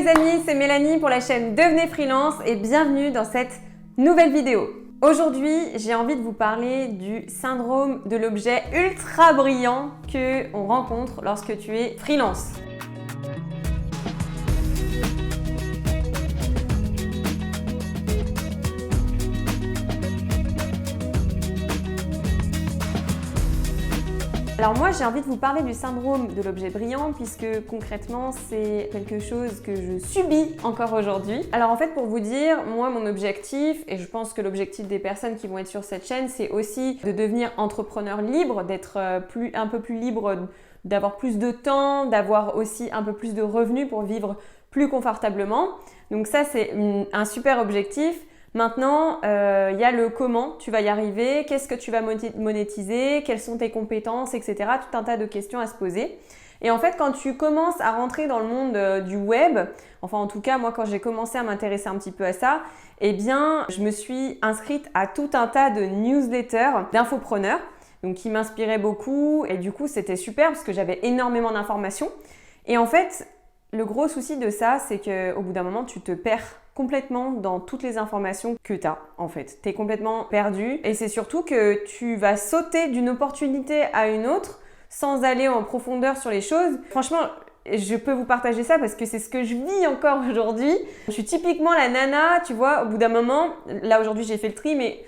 les amis, c'est Mélanie pour la chaîne Devenez Freelance et bienvenue dans cette nouvelle vidéo. Aujourd'hui, j'ai envie de vous parler du syndrome de l'objet ultra brillant qu'on rencontre lorsque tu es freelance. Alors moi j'ai envie de vous parler du syndrome de l'objet brillant puisque concrètement c'est quelque chose que je subis encore aujourd'hui. Alors en fait pour vous dire, moi mon objectif, et je pense que l'objectif des personnes qui vont être sur cette chaîne, c'est aussi de devenir entrepreneur libre, d'être un peu plus libre, d'avoir plus de temps, d'avoir aussi un peu plus de revenus pour vivre plus confortablement. Donc ça c'est un super objectif. Maintenant, il y a le comment tu vas y arriver, qu'est-ce que tu vas monétiser, quelles sont tes compétences, etc. Tout un tas de questions à se poser. Et en fait, quand tu commences à rentrer dans le monde du web, enfin en tout cas, moi quand j'ai commencé à m'intéresser un petit peu à ça, eh bien, je me suis inscrite à tout un tas de newsletters d'infopreneurs, donc qui m'inspiraient beaucoup. Et du coup, c'était super parce que j'avais énormément d'informations. Et en fait, le gros souci de ça, c'est qu'au bout d'un moment, tu te perds complètement dans toutes les informations que tu as en fait. Tu es complètement perdu et c'est surtout que tu vas sauter d'une opportunité à une autre sans aller en profondeur sur les choses. Franchement, je peux vous partager ça parce que c'est ce que je vis encore aujourd'hui. Je suis typiquement la nana, tu vois, au bout d'un moment, là aujourd'hui j'ai fait le tri, mais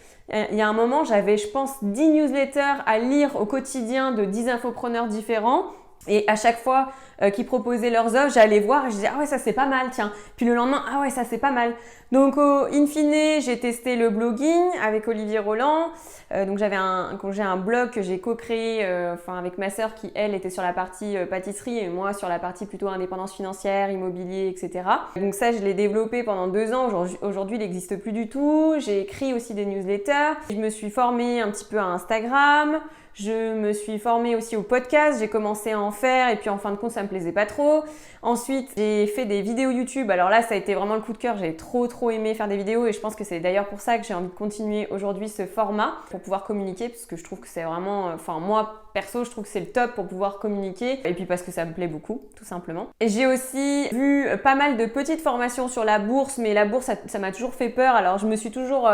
il y a un moment, j'avais je pense 10 newsletters à lire au quotidien de 10 infopreneurs différents. Et à chaque fois qu'ils proposaient leurs offres, j'allais voir et je disais « Ah ouais, ça c'est pas mal, tiens ». Puis le lendemain « Ah ouais, ça c'est pas mal ». Donc in fine, j'ai testé le blogging avec Olivier Roland. Donc j'ai un blog que j'ai co-créé avec ma sœur qui, elle, était sur la partie pâtisserie et moi sur la partie plutôt indépendance financière, immobilier, etc. Donc ça, je l'ai développé pendant 2 ans. Aujourd'hui, il n'existe plus du tout. J'ai écrit aussi des newsletters. Je me suis formée un petit peu à Instagram. Je me suis formée aussi au podcast, j'ai commencé à en faire et puis en fin de compte ça me plaisait pas trop. Ensuite j'ai fait des vidéos YouTube, alors là ça a été vraiment le coup de cœur, j'ai trop aimé faire des vidéos et je pense que c'est d'ailleurs pour ça que j'ai envie de continuer aujourd'hui ce format pour pouvoir communiquer parce que je trouve que c'est vraiment, moi perso je trouve que c'est le top pour pouvoir communiquer et puis parce que ça me plaît beaucoup tout simplement. Et j'ai aussi vu pas mal de petites formations sur la bourse, mais la bourse ça m'a toujours fait peur, alors je me suis toujours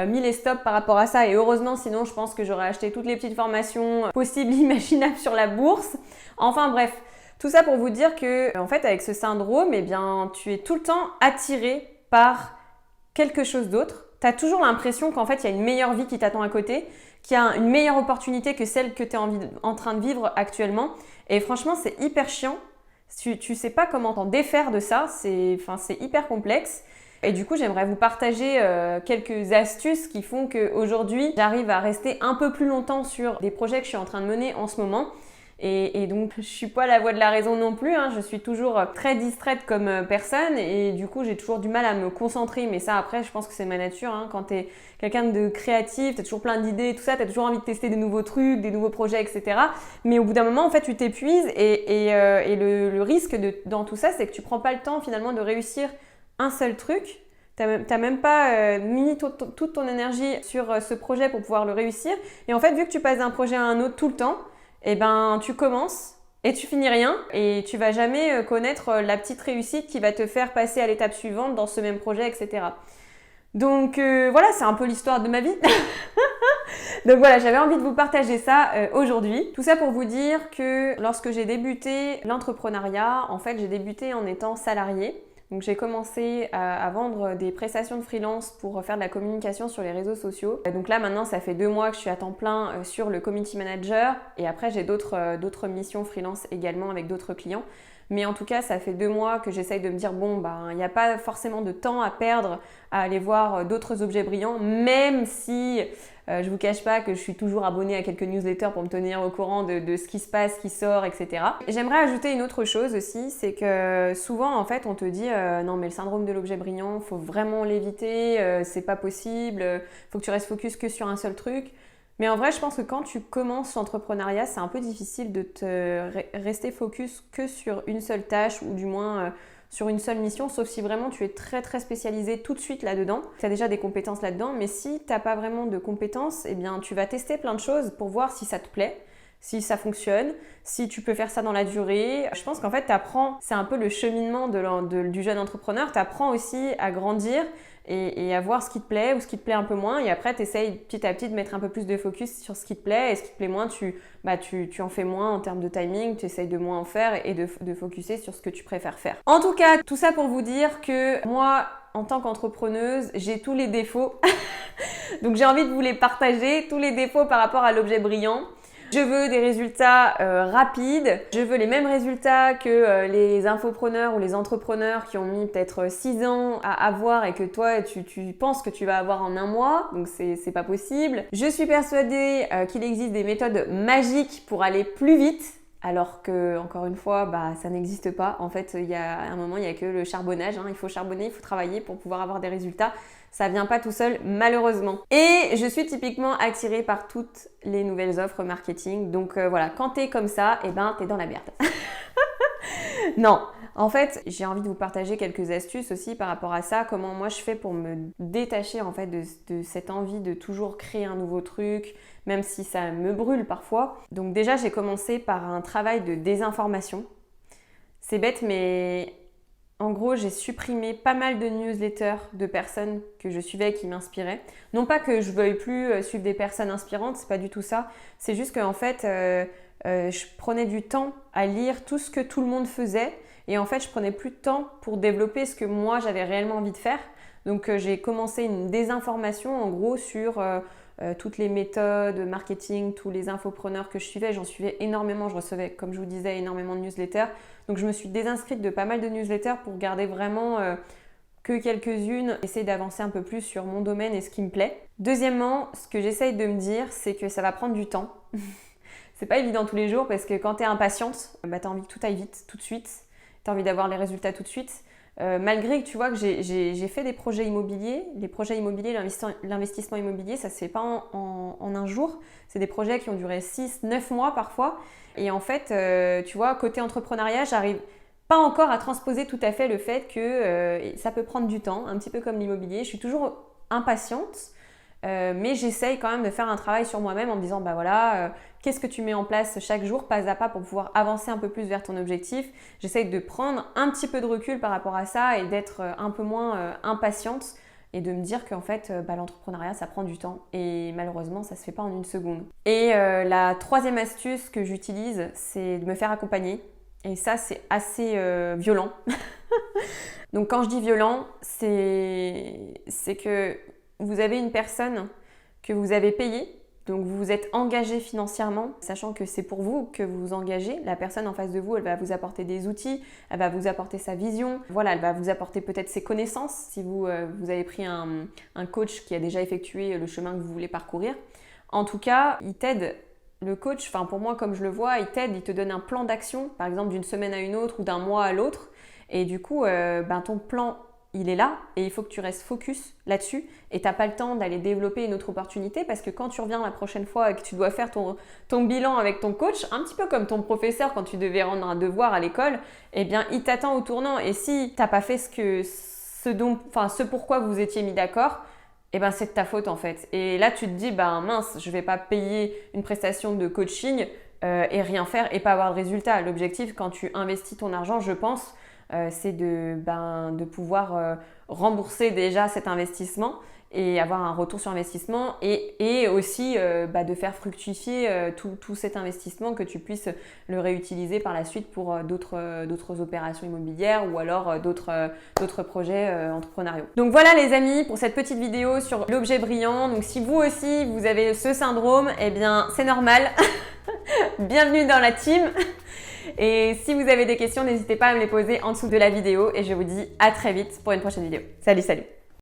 mis les stops par rapport à ça et heureusement sinon je pense que j'aurais acheté toutes les petites formations possibles, imaginables sur la bourse. Enfin bref, tout ça pour vous dire que en fait avec ce syndrome, eh bien tu es tout le temps attiré par quelque chose d'autre. Tu as toujours l'impression qu'en fait il y a une meilleure vie qui t'attend à côté, qu'il y a une meilleure opportunité que celle que tu es en train de vivre actuellement. Et franchement c'est hyper chiant. Tu sais pas comment t'en défaire de ça, c'est hyper complexe. Et du coup, j'aimerais vous partager quelques astuces qui font qu'aujourd'hui, j'arrive à rester un peu plus longtemps sur des projets que je suis en train de mener en ce moment. Et donc, je suis pas la voix de la raison non plus, hein. Je suis toujours très distraite comme personne et du coup, j'ai toujours du mal à me concentrer. Mais ça, après, je pense que c'est ma nature, hein. Quand tu es quelqu'un de créatif, tu as toujours plein d'idées, tout ça, tu as toujours envie de tester des nouveaux trucs, des nouveaux projets, etc. Mais au bout d'un moment, en fait, tu t'épuises et le risque dans tout ça, c'est que tu prends pas le temps finalement de réussir un seul truc. T'as même pas mis toute ton énergie sur ce projet pour pouvoir le réussir. Et en fait, vu que tu passes d'un projet à un autre tout le temps, eh ben, tu commences et tu finis rien et tu vas jamais connaître la petite réussite qui va te faire passer à l'étape suivante dans ce même projet, etc. Donc voilà, c'est un peu l'histoire de ma vie. Donc voilà, j'avais envie de vous partager ça aujourd'hui. Tout ça pour vous dire que lorsque j'ai débuté l'entrepreneuriat, en fait, j'ai débuté en étant salariée. Donc j'ai commencé à vendre des prestations de freelance pour faire de la communication sur les réseaux sociaux. Donc là maintenant ça fait 2 mois que je suis à temps plein sur le community manager et après j'ai d'autres missions freelance également avec d'autres clients. Mais en tout cas ça fait 2 mois que j'essaye de me dire bon il n'y a pas forcément de temps à perdre à aller voir d'autres objets brillants, même si je vous cache pas que je suis toujours abonnée à quelques newsletters pour me tenir au courant de ce qui se passe, ce qui sort, etc. J'aimerais ajouter une autre chose aussi, c'est que souvent en fait on te dit non mais le syndrome de l'objet brillant, faut vraiment l'éviter, c'est pas possible, faut que tu restes focus que sur un seul truc. Mais en vrai, je pense que quand tu commences l'entrepreneuriat, c'est un peu difficile de te rester focus que sur une seule tâche ou du moins sur une seule mission, sauf si vraiment tu es très spécialisé tout de suite là-dedans. Tu as déjà des compétences là-dedans, mais si tu n'as pas vraiment de compétences, eh bien tu vas tester plein de choses pour voir si ça te plaît. si ça fonctionne, si tu peux faire ça dans la durée. Je pense qu'en fait, tu apprends, c'est un peu le cheminement du jeune entrepreneur, tu apprends aussi à grandir et à voir ce qui te plaît ou ce qui te plaît un peu moins. Et après, tu essayes petit à petit de mettre un peu plus de focus sur ce qui te plaît. Et ce qui te plaît moins, tu en fais moins en termes de timing, tu essayes de moins en faire et de focuser sur ce que tu préfères faire. En tout cas, tout ça pour vous dire que moi, en tant qu'entrepreneuse, j'ai tous les défauts. Donc j'ai envie de vous les partager, tous les défauts par rapport à l'objet brillant. Je veux des résultats rapides, je veux les mêmes résultats que les infopreneurs ou les entrepreneurs qui ont mis peut-être 6 ans à avoir et que toi tu penses que tu vas avoir en un mois, donc c'est pas possible. Je suis persuadée qu'il existe des méthodes magiques pour aller plus vite. Alors que, encore une fois, ça n'existe pas. En fait, il y a un moment, il n'y a que le charbonnage. Il faut charbonner, il faut travailler pour pouvoir avoir des résultats. Ça vient pas tout seul, malheureusement. Et je suis typiquement attirée par toutes les nouvelles offres marketing. Donc voilà, quand t'es comme ça, t'es dans la merde. Non, en fait, j'ai envie de vous partager quelques astuces aussi par rapport à ça. Comment moi je fais pour me détacher en fait de cette envie de toujours créer un nouveau truc, même si ça me brûle parfois. Donc déjà, j'ai commencé par un travail de désinformation. C'est bête, mais en gros, j'ai supprimé pas mal de newsletters de personnes que je suivais et qui m'inspiraient. Non pas que je veuille plus suivre des personnes inspirantes, c'est pas du tout ça. C'est juste qu'en fait, je prenais du temps à lire tout ce que tout le monde faisait. Et en fait, je prenais plus de temps pour développer ce que moi, j'avais réellement envie de faire. Donc, j'ai commencé une désinformation en gros sur toutes les méthodes marketing, tous les infopreneurs que je suivais. J'en suivais énormément. Je recevais, comme je vous disais, énormément de newsletters. Donc, je me suis désinscrite de pas mal de newsletters pour garder vraiment que quelques-unes, essayer d'avancer un peu plus sur mon domaine et ce qui me plaît. Deuxièmement, ce que j'essaye de me dire, c'est que ça va prendre du temps. C'est pas évident tous les jours parce que quand tu es impatiente, tu as envie que tout aille vite, tout de suite. Tu as envie d'avoir les résultats tout de suite. Malgré que tu vois que j'ai fait des projets immobiliers. Les projets immobiliers, l'investissement immobilier, ça ne se fait pas en un jour. C'est des projets qui ont duré 6-9 mois parfois. Et en fait, tu vois, côté entrepreneuriat, j'arrive pas encore à transposer tout à fait le fait que ça peut prendre du temps, un petit peu comme l'immobilier. Je suis toujours impatiente. Mais j'essaye quand même de faire un travail sur moi-même en me disant qu'est-ce que tu mets en place chaque jour pas à pas pour pouvoir avancer un peu plus vers ton objectif. J'essaye de prendre un petit peu de recul par rapport à ça et d'être un peu moins impatiente et de me dire qu'en fait l'entrepreneuriat ça prend du temps et malheureusement ça se fait pas en une seconde. Et la troisième astuce que j'utilise, c'est de me faire accompagner et ça c'est assez violent. Donc quand je dis violent, c'est que vous avez une personne que vous avez payée, donc vous vous êtes engagé financièrement, sachant que c'est pour vous que vous vous engagez. La personne en face de vous, elle va vous apporter des outils, elle va vous apporter sa vision, elle va vous apporter peut-être ses connaissances si vous avez pris un coach qui a déjà effectué le chemin que vous voulez parcourir. En tout cas, il t'aide. Le coach, pour moi comme je le vois, il t'aide, il te donne un plan d'action, par exemple d'une semaine à une autre ou d'un mois à l'autre. Et du coup, ton plan il est là et il faut que tu restes focus là-dessus et tu n'as pas le temps d'aller développer une autre opportunité parce que quand tu reviens la prochaine fois et que tu dois faire ton bilan avec ton coach, un petit peu comme ton professeur quand tu devais rendre un devoir à l'école, il t'attend au tournant et si tu n'as pas fait ce pourquoi vous étiez mis d'accord, c'est de ta faute en fait. Et là tu te dis mince, je vais pas payer une prestation de coaching et rien faire et pas avoir de résultat. L'objectif quand tu investis ton argent, je pense, c'est de pouvoir rembourser déjà cet investissement et avoir un retour sur investissement et aussi de faire fructifier tout cet investissement, que tu puisses le réutiliser par la suite pour d'autres opérations immobilières ou alors d'autres projets entrepreneuriaux. Donc voilà les amis pour cette petite vidéo sur l'objet brillant. Donc si vous aussi vous avez ce syndrome, c'est normal. Bienvenue dans la team. Et si vous avez des questions, n'hésitez pas à me les poser en dessous de la vidéo et je vous dis à très vite pour une prochaine vidéo. Salut, salut!